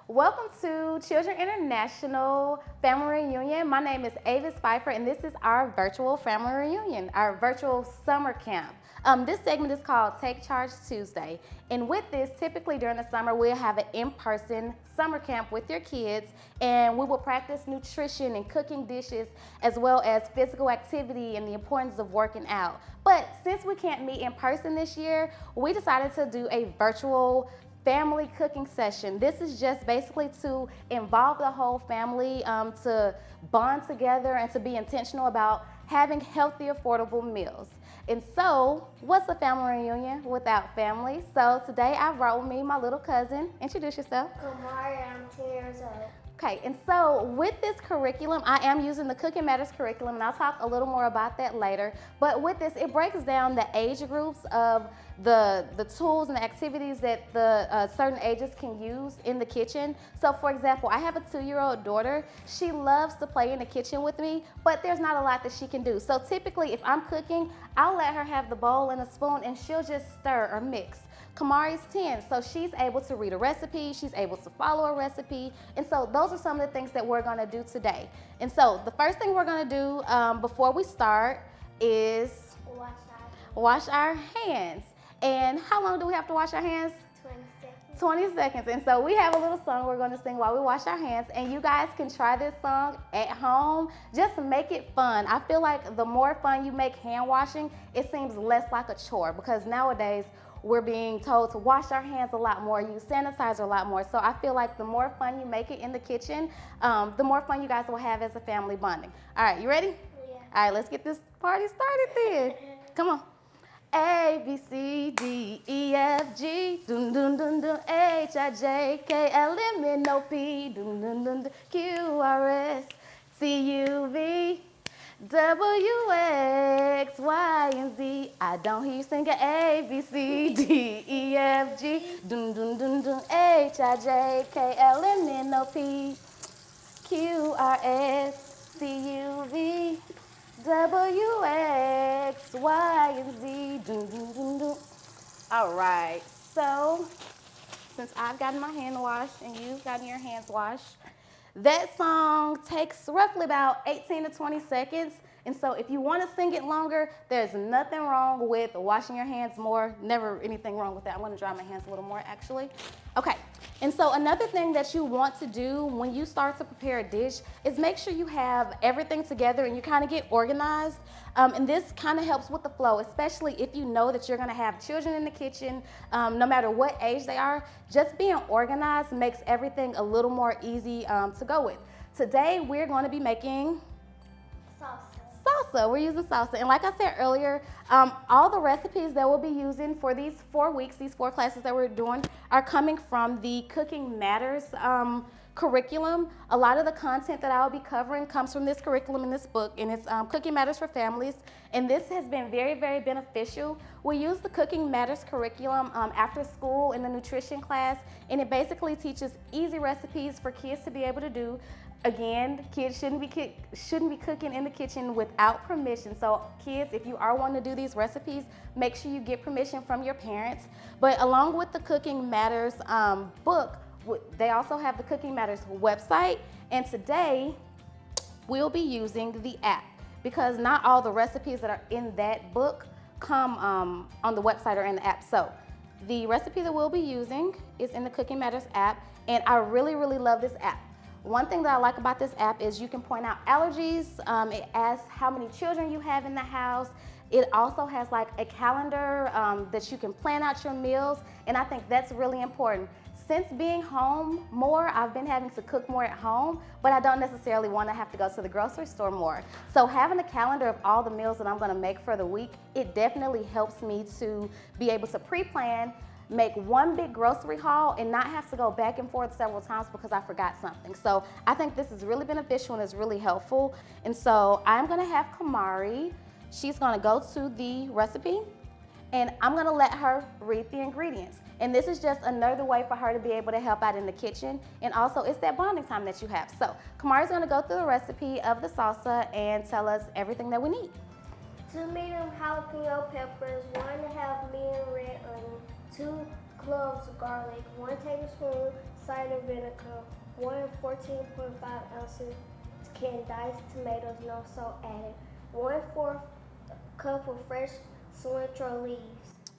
Welcome to Children International Family Reunion. My name is Avis Pfeiffer, and this is our virtual family reunion, our virtual summer camp. This segment is called Take Charge Tuesday. And with this, typically during the summer, we'll have an in-person summer camp with your kids, and we will practice nutrition and cooking dishes, as well as physical activity and the importance of working out. But since we can't meet in person this year, we decided to do a virtual family cooking session. This is just basically to involve the whole family, to bond together and to be intentional about having healthy, affordable meals. And so, what's a family reunion without family? So today I brought with me my little cousin. Introduce yourself. Aria, I'm 10 years old. Okay, and so with this curriculum, I am using the Cooking Matters curriculum, and I'll talk a little more about that later. But with this, it breaks down the age groups of the tools and the activities that the certain ages can use in the kitchen. So for example, I have a 2-year-old daughter. She loves to play in the kitchen with me, but there's not a lot that she can do. So typically, if I'm cooking, I'll let her have the bowl and a spoon, and she'll just stir or mix. Kamari's 10, so she's able to read a recipe, she's able to follow a recipe, and so those are some of the things that we're gonna do today. And so the first thing we're gonna do before we start is wash our hands. And how long do we have to wash our hands? 20 seconds. 20 seconds. And so we have a little song we're gonna sing while we wash our hands, and you guys can try this song at home. Just make it fun. I feel like the more fun you make hand washing, it seems less like a chore, because nowadays, we're being told to wash our hands a lot more, use sanitizer a lot more. So I feel like the more fun you make it in the kitchen, the more fun you guys will have as a family bonding. All right, you ready? Yeah. All right, let's get this party started then. Come on. A, B, C, D, E, F, G, dun, dun, dun, dun, H, I, J, K, L, M, N, O, P, dun, dun, dun, dun, Q, R, S, T, U, V, W, X, Y, and Z. I don't hear you singing A, B, C, D, E, F, G, dun, dun, dun, dun, H, I, J, K, L, M, N, O, P, Q, R, S, T, U, V, W, X, Y, and Z, dun, dun, dun, dun. All right, so since I've gotten my hand washed and you've gotten your hands washed, that song takes roughly about 18 to 20 seconds. And so if you want to sing it longer, there's nothing wrong with washing your hands more. Never anything wrong with that. I'm going to dry my hands a little more, actually. Okay. And so another thing that you want to do when you start to prepare a dish is make sure you have everything together and you kind of get organized. And this kind of helps with the flow, especially if you know that you're going to have children in the kitchen, no matter what age they are. Just being organized makes everything a little more easy to go with. Today, we're going to be making salsa. We're using salsa. And like I said earlier, all the recipes that we'll be using for these 4 weeks, these 4 classes that we're doing, are coming from the Cooking Matters curriculum. A lot of the content that I'll be covering comes from this curriculum in this book, and it's Cooking Matters for Families. And this has been very, very beneficial. We use the Cooking Matters curriculum after school in the nutrition class, and it basically teaches easy recipes for kids to be able to do. Again, kids shouldn't be cooking in the kitchen without permission. So kids, if you are wanting to do these recipes, make sure you get permission from your parents. But along with the Cooking Matters book, they also have the Cooking Matters website. And today, we'll be using the app, because not all the recipes that are in that book come on the website or in the app. So the recipe that we'll be using is in the Cooking Matters app, and I really, really love this app. One thing that I like about this app is you can point out allergies. It asks how many children you have in the house. It also has like a calendar that you can plan out your meals, and I think that's really important. Since being home more, I've been having to cook more at home, but I don't necessarily want to have to go to the grocery store more. So having a calendar of all the meals that I'm going to make for the week, it definitely helps me to be able to pre-plan, make one big grocery haul, and not have to go back and forth several times because I forgot something. So I think this is really beneficial and it's really helpful. And so I'm gonna have Kamari. She's gonna go to the recipe, and I'm gonna let her read the ingredients. And this is just another way for her to be able to help out in the kitchen. And also, it's that bonding time that you have. So Kamari's gonna go through the recipe of the salsa and tell us everything that we need. 2 medium jalapeno peppers, 1.5 medium red onion, 2 cloves garlic, 1 tablespoon cider vinegar, 1 14.5 ounces canned diced tomatoes, no salt added, 1/4 cup of fresh cilantro leaves.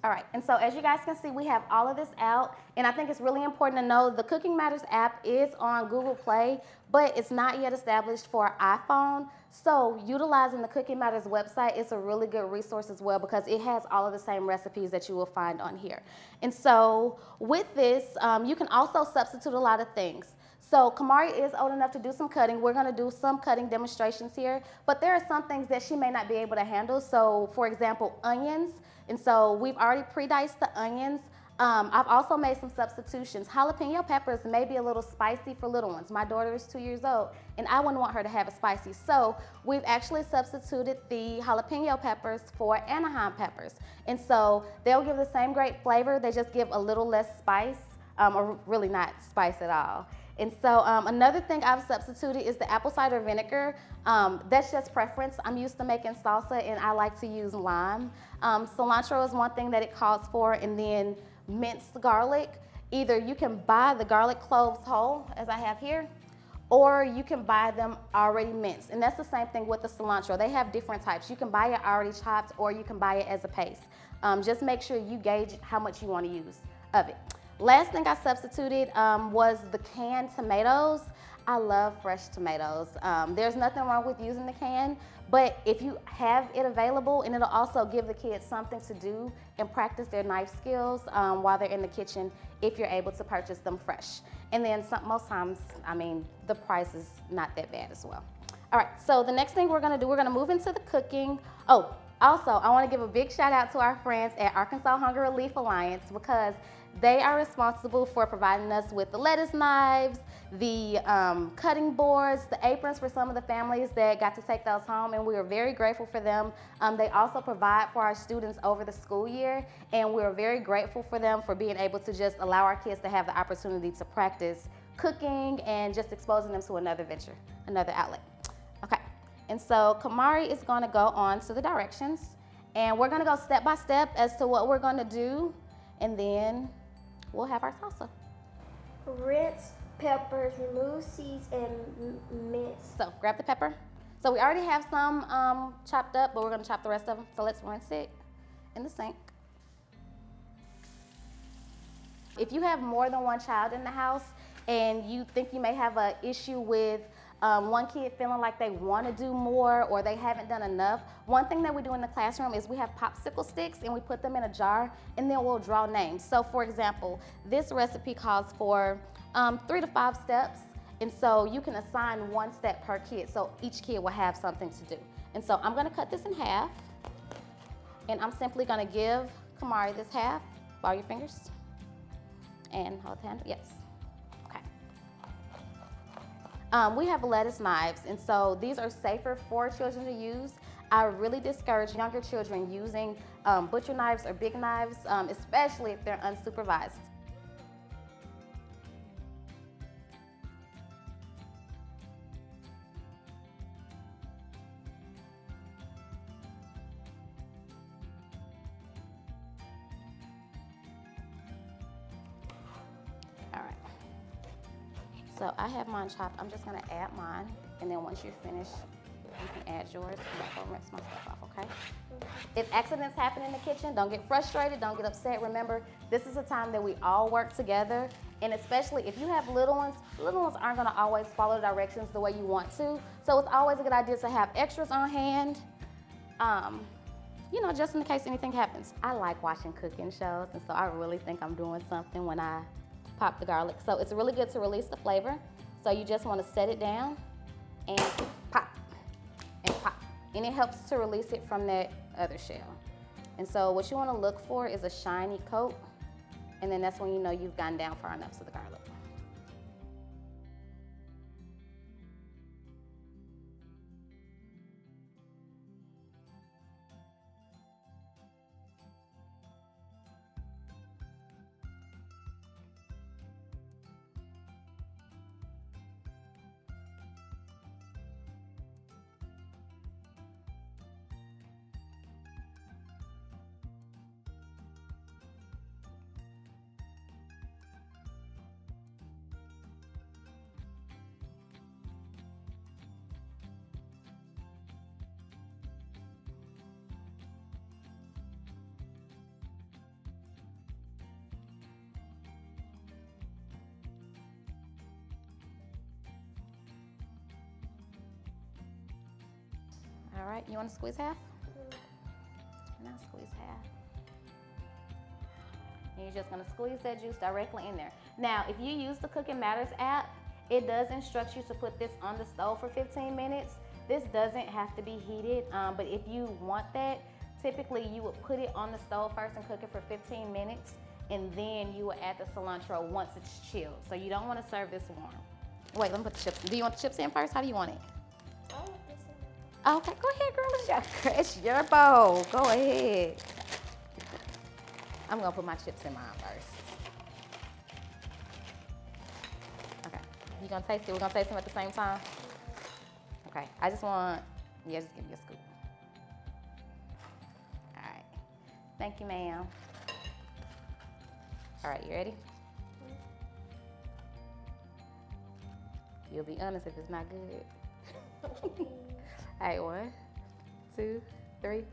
All right, and so as you guys can see, we have all of this out, and I think it's really important to know the Cooking Matters app is on Google Play, but it's not yet established for iPhone. So utilizing the Cooking Matters website is a really good resource as well because it has all of the same recipes that you will find on here. And so with this, you can also substitute a lot of things. So Kamari is old enough to do some cutting. We're going to do some cutting demonstrations here, but there are some things that she may not be able to handle. So for example, onions. And so we've already pre-diced the onions. I've also made some substitutions. Jalapeno peppers may be a little spicy for little ones. My daughter is 2 years old, and I wouldn't want her to have it spicy. So we've actually substituted the jalapeno peppers for Anaheim peppers. And so they'll give the same great flavor. They just give a little less spice, or really not spice at all. And so another thing I've substituted is the apple cider vinegar. That's just preference. I'm used to making salsa and I like to use lime. Cilantro is one thing that it calls for, and then minced garlic. Either you can buy the garlic cloves whole, as I have here, or you can buy them already minced. And that's the same thing with the cilantro. They have different types. You can buy it already chopped or you can buy it as a paste. Just make sure you gauge how much you want to use of it. Last thing I substituted was the canned tomatoes. I love fresh tomatoes. There's nothing wrong with using the can, but if you have it available, and it'll also give the kids something to do and practice their knife skills while they're in the kitchen if you're able to purchase them fresh. And then most times, I mean, the price is not that bad as well. All right, so the next thing we're gonna do, we're gonna move into the cooking. Oh, also, I wanna give a big shout out to our friends at Arkansas Hunger Relief Alliance because they are responsible for providing us with the lettuce knives, the cutting boards, the aprons for some of the families that got to take those home, and we are very grateful for them. They also provide for our students over the school year, and we're very grateful for them for being able to just allow our kids to have the opportunity to practice cooking and just exposing them to another venture, another outlet. Okay, and so Kamari is gonna go on to the directions, and we're gonna go step by step as to what we're gonna do, and then we'll have our salsa. Rinse peppers, remove seeds, and mince. So grab the pepper. So we already have some chopped up, but we're gonna chop the rest of them. So let's rinse it in the sink. If you have more than one child in the house and you think you may have an issue with one kid feeling like they want to do more or they haven't done enough, one thing that we do in the classroom is we have popsicle sticks and we put them in a jar and then we'll draw names. So for example, this recipe calls for 3 to 5 steps, and so you can assign 1 step per kid, so each kid will have something to do. And so I'm gonna cut this in half, and I'm simply gonna give Kamari this half. Borrow your fingers and hold the handle, yes. We have lettuce knives, and so these are safer for children to use. I really discourage younger children using butcher knives or big knives, especially if they're unsupervised. So I have mine chopped. I'm just gonna add mine, and then once you're finished, you can add yours. I'm gonna rinse my stuff off, okay? If accidents happen in the kitchen, don't get frustrated, don't get upset. Remember, this is a time that we all work together, and especially if you have little ones aren't gonna always follow directions the way you want to. So it's always a good idea to have extras on hand, you know, just in case anything happens. I like watching cooking shows, and so I really think I'm doing something when I pop the garlic. So it's really good to release the flavor. So you just want to set it down and pop and pop. And it helps to release it from that other shell. And so what you want to look for is a shiny coat, and then that's when you know you've gone down far enough to the garlic. All right, you want to squeeze half? And I'll squeeze half. And you're just gonna squeeze that juice directly in there. Now, if you use the Cooking Matters app, it does instruct you to put this on the stove for 15 minutes. This doesn't have to be heated, but if you want that, typically you would put it on the stove first and cook it for 15 minutes, and then you will add the cilantro once it's chilled. So you don't want to serve this warm. Wait, let me put the chips. Do you want the chips in first? How do you want it? I want this in. Okay, go ahead, girl. It's your bowl. Go ahead. I'm gonna put my chips in mine first. Okay, you gonna taste it? We're gonna taste them at the same time? Okay, I just want, yeah, just give me a scoop. All right, thank you, ma'am. All right, you ready? You'll be honest if it's not good. All right, 1, 2, 3.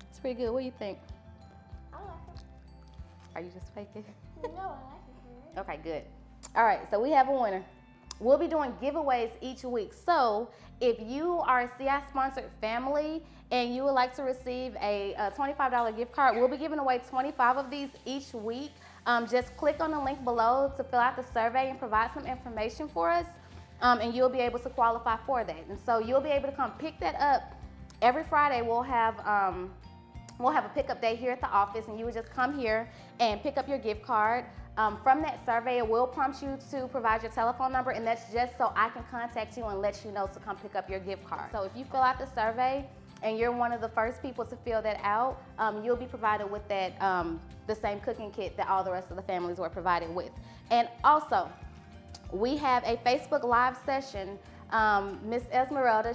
It's pretty good. What do you think? I like it. Are you just faking? No, I like it. Okay, good. All right, so we have a winner. We'll be doing giveaways each week. So if you are a CI sponsored family and you would like to receive a $25 gift card, we'll be giving away 25 of these each week. Just click on the link below to fill out the survey and provide some information for us, and you'll be able to qualify for that. And so you'll be able to come pick that up. Every Friday we'll have a pickup day here at the office, and you would just come here and pick up your gift card. From that survey, it will prompt you to provide your telephone number, and that's just so I can contact you and let you know to come pick up your gift card. So if you fill out the survey and you're one of the first people to fill that out, you'll be provided with that the same cooking kit that all the rest of the families were provided with. And also, we have a Facebook Live session. Miss Esmeralda,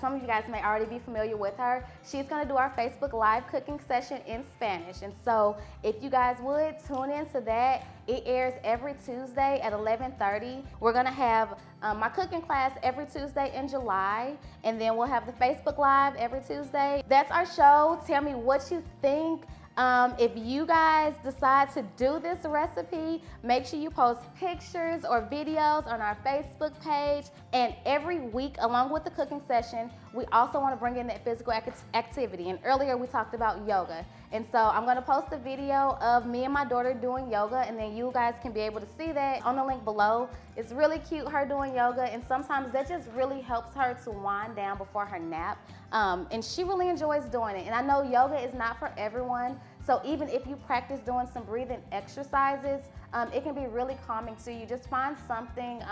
some of you guys may already be familiar with her. She's gonna do our Facebook Live cooking session in Spanish. And so if you guys would tune into that, it airs every Tuesday at 11:30. We're gonna have my cooking class every Tuesday in July, and then we'll have the Facebook Live every Tuesday. That's our show. Tell me what you think. If you guys decide to do this recipe, make sure you post pictures or videos on our Facebook page. And every week, along with the cooking session, we also want to bring in that physical activity. And earlier we talked about yoga. And so I'm going to post a video of me and my daughter doing yoga, and then you guys can be able to see that on the link below. It's really cute, her doing yoga, and sometimes that just really helps her to wind down before her nap. And she really enjoys doing it. And I know yoga is not for everyone, so even if you practice doing some breathing exercises, it can be really calming to you. Just find something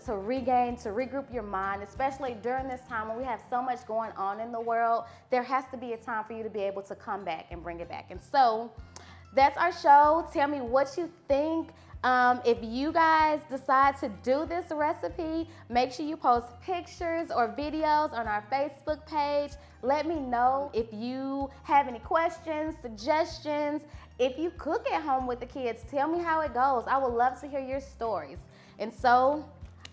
to regain, to regroup your mind, especially during this time when we have so much going on in the world. There has to be a time for you to be able to come back and bring it back. And so that's our show. Tell me what you think. If you guys decide to do this recipe, make sure you post pictures or videos on our Facebook page. Let me know if you have any questions, suggestions. If you cook at home with the kids, tell me how it goes. I would love to hear your stories. And so,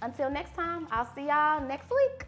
until next time, I'll see y'all next week.